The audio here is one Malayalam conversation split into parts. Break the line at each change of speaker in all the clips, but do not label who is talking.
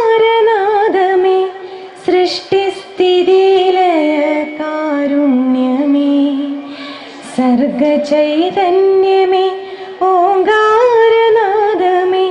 ഓംകാരനാദമേ സൃഷ്ടിസ്ഥിതിലയകാരുണ്യമേ സർഗചൈതന്യമേ ഓംകാരനാദമേ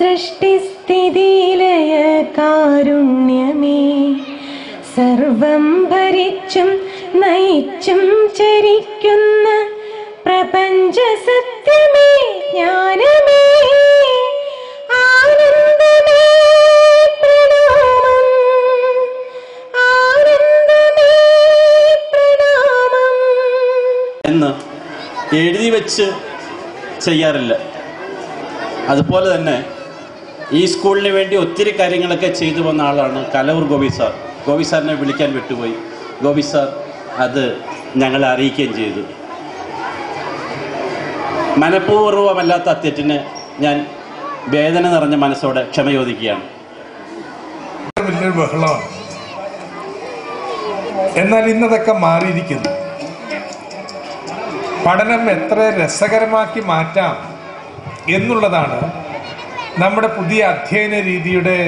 സൃഷ്ടിസ്ഥിതിലയകാരുണ്യമേ സർവം ഭരിച്ചും നയിച്ചും ചരിക്കുന്ന പ്രപഞ്ച സത്യമേ ജ്ഞാനമേ ആനന്ദമേ പ്രണാമം ആനന്ദമേ പ്രണാമം
എന്ന് എഴുതി വെച്ച് ചെയ്യാറില്ല. അതുപോലെ തന്നെ ഈ സ്കൂളിന് വേണ്ടി ഒത്തിരി കാര്യങ്ങളൊക്കെ ചെയ്തു വന്ന ആളാണ് കലവൂർ ഗോപി സാർ. ഗോപി സാറിനെ വിളിക്കാൻ വിട്ടുപോയി. ഗോപി സാർ അത് ഞങ്ങളെ അറിയിക്കുകയും ചെയ്തു. മനഃപൂർവ്വമല്ലാത്ത തെറ്റിന് ഞാൻ വേദന നിറഞ്ഞ മനസ്സോടെ ക്ഷമ ചോദിക്കുകയാണ്.
വലിയൊരു ബഹളമാണ്. എന്നാൽ ഇന്നതൊക്കെ മാറിയിരിക്കുന്നു. പഠനം എത്ര രസകരമാക്കി മാറ്റാം എന്നുള്ളതാണ് നമ്മുടെ പുതിയ അധ്യയന രീതിയുടെ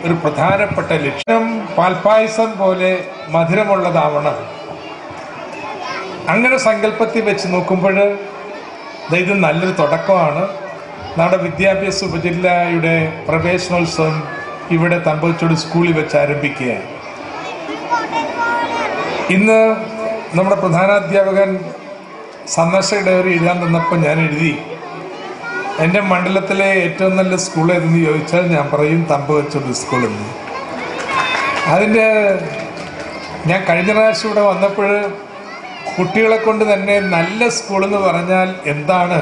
ഒരു പ്രധാനപ്പെട്ട ലക്ഷ്യം. പാൽപ്പായസം പോലെ മധുരമുള്ളതാവണം. അങ്ങനെ സങ്കല്പത്തിൽ വെച്ച് നോക്കുമ്പോൾ ഇത് നല്ലൊരു തുടക്കമാണ്. നമ്മുടെ വിദ്യാഭ്യാസ ഉപജില്ലയുടെ പ്രവേശനോത്സവം ഇവിടെ തമ്പച്ചോട് സ്കൂളിൽ വെച്ച് ആരംഭിക്കുകയാണ്. ഇന്ന് നമ്മുടെ പ്രധാനാധ്യാപകൻ സന്ദർശക ഡയറി എഴുതാൻ തന്നപ്പോൾ ഞാൻ എഴുതി, എൻ്റെ മണ്ഡലത്തിലെ ഏറ്റവും നല്ല സ്കൂൾ ഏതെന്ന് ചോദിച്ചാൽ ഞാൻ പറയും തമ്പച്ചോട് സ്കൂളെന്ന്. അതിൻ്റെ ഞാൻ കഴിഞ്ഞ പ്രാവശ്യം ഇവിടെ വന്നപ്പോൾ കുട്ടികളെ കൊണ്ട് തന്നെ നല്ല സ്കൂളെന്ന് പറഞ്ഞാൽ എന്താണ്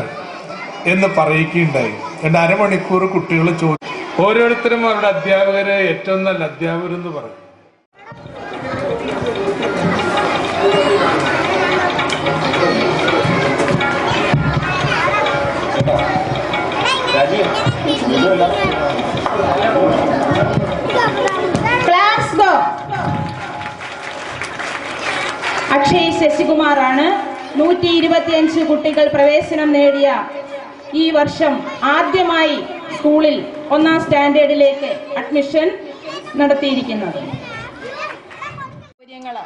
എന്ന് പറയിക്കുകയുണ്ടായി. എൻ്റെ അരമണിക്കൂർ കുട്ടികൾ ചോദിച്ചു. ഓരോരുത്തരും അവരുടെ അധ്യാപകരെ ഏറ്റവും നല്ല അധ്യാപകരെന്ന് പറയും.
അക്ഷയ് ശശികുമാറാണ് 125 കുട്ടികൾ പ്രവേശനം നേടിയ ഈ വർഷം ആദ്യമായി സ്കൂളിൽ 1ാം സ്റ്റാൻഡേർഡിലേക്ക് അഡ്മിഷൻ നടത്തിയിരിക്കുന്നത്. സൗകര്യങ്ങൾ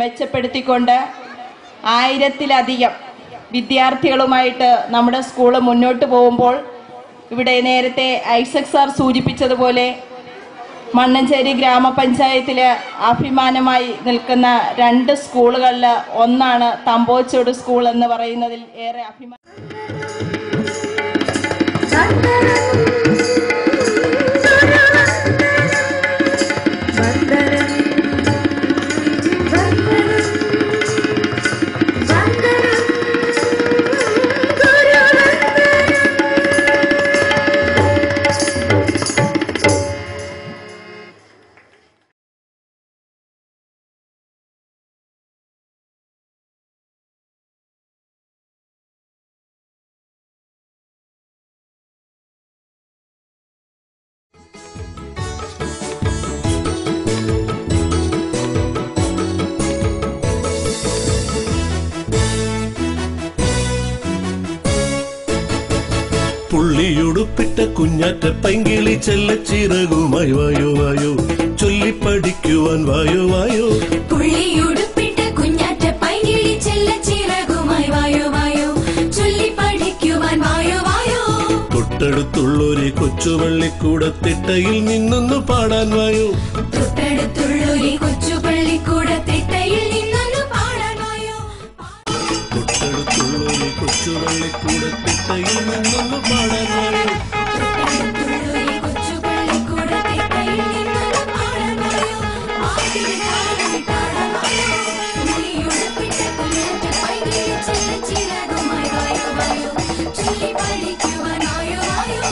മെച്ചപ്പെടുത്തിക്കൊണ്ട് 1000-ലധികം വിദ്യാർത്ഥികളുമായിട്ട് നമ്മുടെ സ്കൂൾ മുന്നോട്ട് പോകുമ്പോൾ ഇവിടെ നേരത്തെ ഐസക് സാർ സൂചിപ്പിച്ചതുപോലെ മണ്ണഞ്ചേരി ഗ്രാമപഞ്ചായത്തിൽ അഭിമാനമായി നിൽക്കുന്ന 2 സ്കൂളുകളിൽ ഒന്നാണ് തമ്പോച്ചോട് സ്കൂൾ എന്ന് പറയുന്നതിൽ ഏറെ അഭിമാനം.
പുള്ളിയുടുപ്പിട്ട കുഞ്ഞാറ്റ പൈങ്കിളി ചെല്ലച്ചിറകുമായി വായോ വായോ ചൊല്ലിപ്പടിക്കുവാൻ വായോ വായോ.
പുള്ളിയുടുപ്പിട്ട കുഞ്ഞാറ്റ പൈങ്കിളി ചെല്ലച്ചിറകുമായി വായോ വായോ ചൊല്ലിപ്പടിക്കുവാൻ വായോ വായോ.
തൊട്ടടുത്തുള്ളൊരു കൊച്ചുപള്ളിക്കൂടത്തിട്ടയിൽ നിന്നൊന്ന് പാടാൻ വായോ.
തൊട്ടടുത്തുള്ളൊരു കൊച്ചുപള്ളിക്കൂടത്തിട്ടയിൽ നിന്നൊന്ന് പാടാൻ വായോ.
തൊട്ടടുത്തുള്ളൊരു കൊച്ചുപള്ളിക്കൂടത്തിട്ടയിൽ നിന്നൊന്ന് പാടാൻ വായോ.
തൊട്ടടുത്തുള്ളൊരു കൊച്ചുപള്ളിക്കൂടത്തിട്ടയിൽ നിന്നൊന്ന് പാടാൻ വായോ. പാട്ടിന് താളം വായോ. പുള്ളിയുടുപ്പിട്ട കുഞ്ഞാറ്റ പൈങ്കിളി ചെല്ലച്ചിറകുമായി വായോ വായോ ചൊല്ലിപ്പടിക്കുവാൻ വായോ വായോ.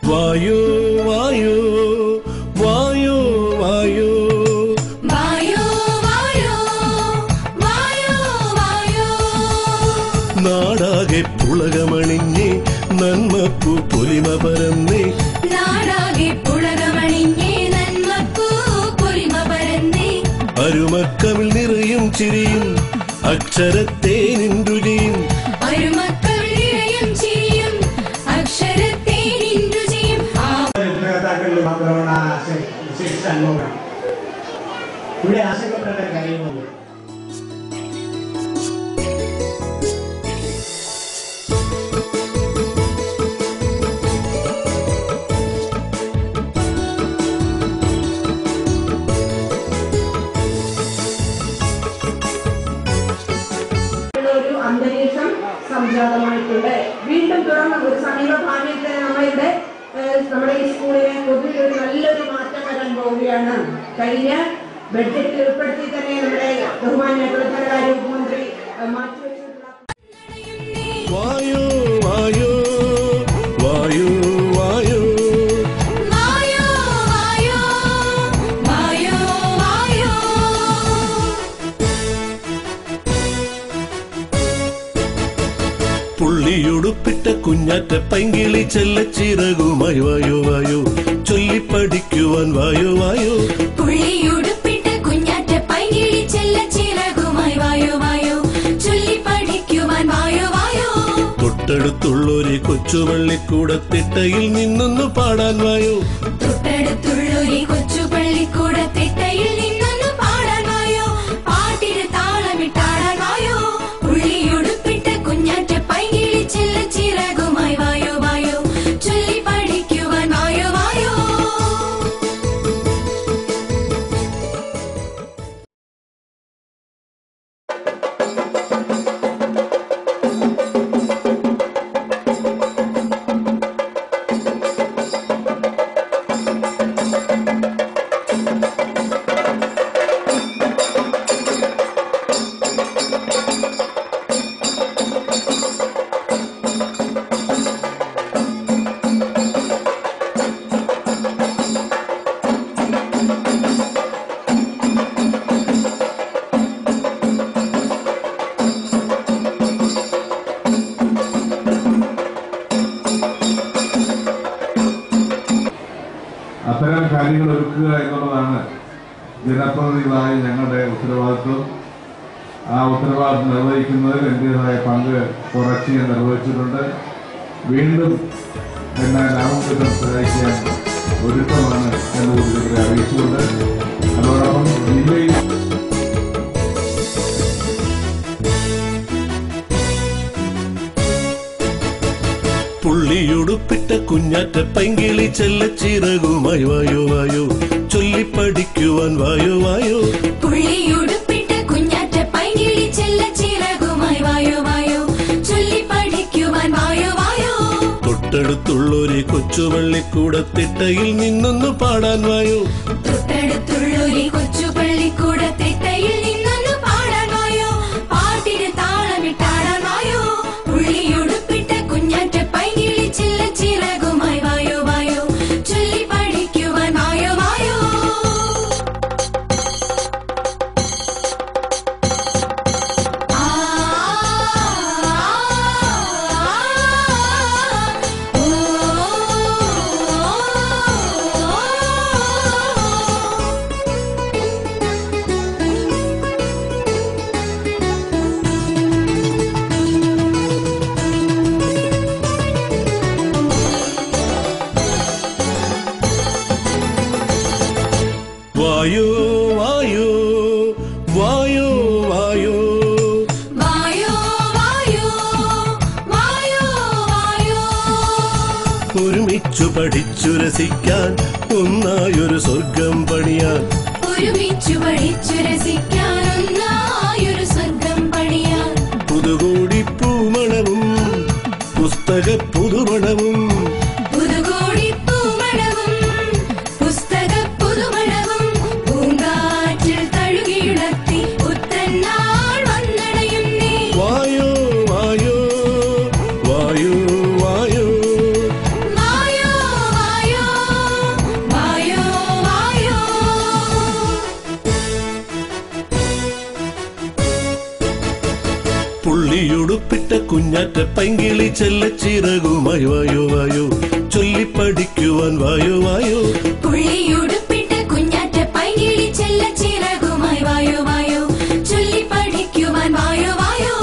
വായോ വായോ വായോ വായോ
വായോ വായോ വായോ വായോ
നാടാകെ പുളകമണിഞ്ഞേ നന്മപ്പൂ പൊലിമ പരന്നേ
നാടാകെ പുളകമണിഞ്ഞേ നന്മപ്പൂ പൊലിമ പരന്നേ
അരുമക്കവിൽ നിറയും ചിരിയും അക്ഷരത്തേനിൻ രുചിയും
അരുമക്കൾ നിറയും ചിരിയും അക്ഷരത്തേനിൻ രുചിയും
ഇവിടെ ആശങ്കപ്പെട്ട കാര്യങ്ങളുണ്ട്.
ഒരു അന്തരീക്ഷം സംജാതമായിട്ടുണ്ട്. വീണ്ടും തുറന്ന ഒരു സമീപ ഭാവിയിൽ തന്നെ നമ്മുടെ ഈ സ്കൂളിലെ പൊതുവെ ഒരു നല്ലൊരു മാറ്റം വരാൻ പോവുകയാണ്. കഴിഞ്ഞ ബഡ്ജറ്റിൽ ഉൾപ്പെടുത്തി തന്നെ നമ്മുടെ ബഹുമാന്യ ധനകാര്യ ഉപമന്ത്രി മാറ്റിവെച്ചിട്ടുള്ള
വായോ വായോ വായോ വായോ
വായോ വായോ വായോ വായോ
പുള്ളിയുടുപ്പിട്ട കുഞ്ഞാറ്റ പൈങ്കിളി ചെല്ലച്ചിറകുമായി വായോ വായോ ചൊല്ലിപ്പഠിക്കുവാൻ വായോ വായോ
പുള്ളിയുടുപ്പിട്ട കുഞ്ഞാറ്റ പൈങ്കിളി ചെല്ലച്ചിറകുമായി വായോ വായോ ചൊല്ലിപ്പഠിക്കുവാൻ വായോ വായോ
തൊട്ടടുത്തുള്ളൊരു കൊച്ചുപള്ളിക്കൂടത്തിട്ടയിൽ നിന്നൊന്നു പാടാൻ വായോ
തൊട്ടടുത്തുള്ളൊരു കൊച്ചു പള്ളിക്കൂടത്തിട്ടയിൽ നിന്നൊന്നു പാടാൻ വായോ പാട്ടിന് താളമിട്ടാടാൻ വായോ പുള്ളിയുടുപ്പിട്ട കുഞ്ഞാറ്റ പൈങ്കിളി ചെല്ലച്ചിറകുമായി വായോ വായോ ചൊല്ലിപ്പഠിക്കുവാൻ വായോ വായോ
അത്തരം കാര്യങ്ങൾ ഒരുക്കുക എന്നുള്ളതാണ് ജനപ്രതിനിധികളായ ഞങ്ങളുടെ ഉത്തരവാദിത്വം. ആ ഉത്തരവാദിത്വം നിർവഹിക്കുന്നതിൽ എൻ്റേതായ പങ്ക് കുറച്ച് ഞാൻ നിർവഹിച്ചിട്ടുണ്ട്. വീണ്ടും എന്നെ നാമകരണം സഹായിക്കാൻ ഒരുക്കമാണ് എന്നുകൂടി നിങ്ങളെ അറിയിച്ചുകൊണ്ട് അതോടൊപ്പം ജില്ലയിൽ
പുള്ളിയുടുപ്പിട്ട കുഞ്ഞാറ്റ പൈങ്കിളി ചെല്ലച്ചിറകുമായി വായോ വായോ ചൊല്ലിപ്പഠിക്കുവാൻ വായോ വായോ
പുള്ളിയുടുപ്പിട്ട കുഞ്ഞാറ്റ പൈങ്കിളി ചെല്ലച്ചിറകുമായി വായോ വായോ ചൊല്ലിപ്പഠിക്കുവാൻ വായോ വായോ
തൊട്ടടുത്തുള്ളൊരു കൊച്ചുപള്ളിക്കൂടത്തിട്ടയിൽ നിന്നൊന്നു പാടാൻ വായോ
തൊട്ടടുത്തുള്ളൊരു കൊച്ചു പള്ളിക്കൂടത്തിട്ടയിൽ നിന്നൊന്നു പാടാൻ വായോ പാട്ടിന് താളമിട്ടാടാൻ വായോ പുള്ളിയുടുപ്പിട്ട കുഞ്ഞാറ്റ പൈങ്കിളി ചെല്ലച്ചിറകുമായി വായോ വായോ ചൊല്ലിപ്പഠിക്കുവാൻ വായോ വായോ
വായോ വായോ വായോ വായോ
വായോ വായോ വായോ വായോ
ഒരുമിച്ചു പഠിച്ചു രസിക്കാൻ ഒന്നായൊരു സ്വർഗം പണിയാൻ
ഒരുമിച്ചു പഠിച്ചു രസിക്കാൻ ഒന്നായൊരു സ്വർഗം പണിയാൻ
പുതുകോടി പൂമണവും പുസ്തക പുതുമണവും
പുതുകോടി പൂമണവും പുസ്തക പുതുമണവും പൂങ്കാറ്റിൽ തഴുകിയുണർത്തി പുത്തന്നാൾ വന്നടയും നീ
വായോ വായോ വായോ വായോ
വായോ
കുഞ്ഞാറ്റ പൈങ്കിളി ചെല്ലച്ചിറകുമായി വായോ വായോ ചൊല്ലിപ്പഠിക്കുവാൻ വായോ വായോ.
പുള്ളിയുടുപ്പിട്ട കുഞ്ഞാറ്റ പൈങ്കിളി ചെല്ലച്ചിറകുമായി വായോ വായോ ചൊല്ലിപ്പഠിക്കുവാൻ വായോ വായോ.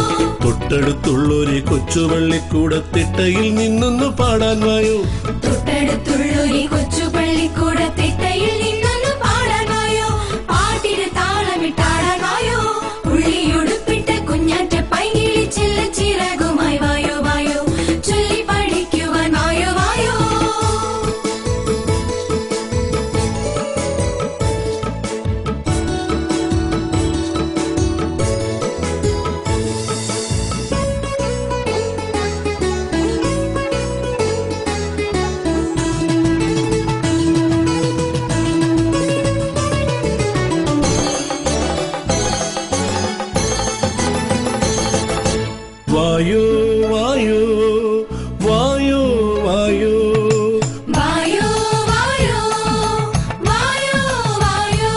തൊട്ടടുത്തുള്ളൊരു കൊച്ചുപള്ളിക്കൂടത്തിട്ടയിൽ നിന്നൊന്നു പാടാൻ വായോ.
തൊട്ടടുത്തുള്ളൊരു കൊച്ചുപള്ളിക്കൂടത്തിട്ടയിൽ നിന്നൊന്നു പാടാൻ വായോ. പാട്ടിന് താളമിട്ടാടാൻ വായോ. പുള്ളിയുടുപ്പിട്ട കുഞ്ഞാറ്റ പൈങ്കിളി ചെല്ലച്ചിറകുമായി വായോ വായോ ചൊല്ലിപ്പഠിക്കുവാൻ വായോ വായോ.
വായോ വായോ വായോ വായോ
വായോ വായോ വായോ വായോ.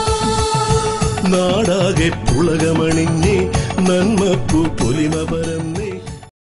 നാടാകെ പുളകമണിഞ്ഞ് നന്മപ്പൂ പൊലിമ പരന്ന്